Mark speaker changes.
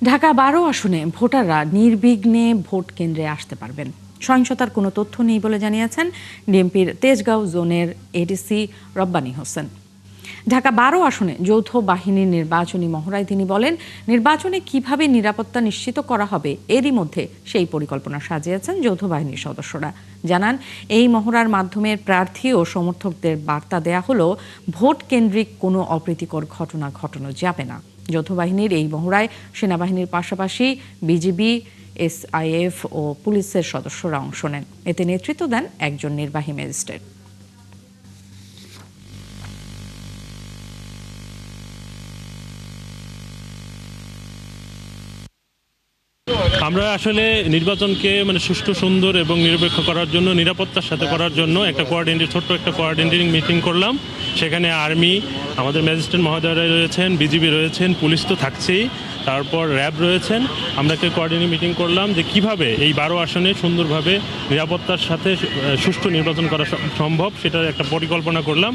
Speaker 1: ঢাকা ১২ আসনে ভোটাররা নির্বিঘ্নে ভোট কেন্দ্রে আসতে পারবেন। সহিংসতার কোনো তথ্য নেই বলে জানিয়েছেন ডিএমপির তেজগাঁও জোনের এডিসি রব্বানী হোসেন। ঢাকা ১২ আসনে যৌথ বাহিনীর নির্বাচনী মহড়ায় তিনি বলেন, নির্বাচনে কিভাবে নিরাপত্তা নিশ্চিত করা হবে এরই মধ্যে সেই পরিকল্পনা সাজিয়েছেন যৌথ বাহিনীর সদস্যরা। জানান, এই মহড়ার মাধ্যমে প্রার্থী ও সমর্থকদের বার্তা দেয়া হলো, ভোট কেন্দ্রিক কোনো অপ্রীতিকর ঘটনা ঘটানো যাবে না। যৌথ বাহিনীর এই মহড়ায় সেনাবাহিনীর পাশাপাশি বিজিবি, এসআইএফ ও পুলিশের সদস্যরা অংশ নেন। এতে নেতৃত্ব দেন একজন নির্বাহী ম্যাজিস্ট্রেট।
Speaker 2: আমরা আসলে নির্বাচনকে সুষ্ঠু, সুন্দর এবং নিরপেক্ষ করার জন্য, নিরাপত্তার সাথে করার জন্য ছোট্ট একটা কোঅর্ডিনেটিং মিটিং করলাম। সেখানে আর্মি, আমাদের ম্যাজিস্ট্রেট মহোদয়রা রয়েছেন, বিজিবি রয়েছেন, পুলিশ তো থাকছেই, তারপর র্যাব রয়েছেন। আমরা একটা কোঅর্ডিনেটিং মিটিং করলাম যে কিভাবে এই ১২ আসনে সুন্দরভাবে নিরাপত্তার সাথে সুষ্ঠু নির্বাচন করা সম্ভব, সেটার একটা পরিকল্পনা করলাম।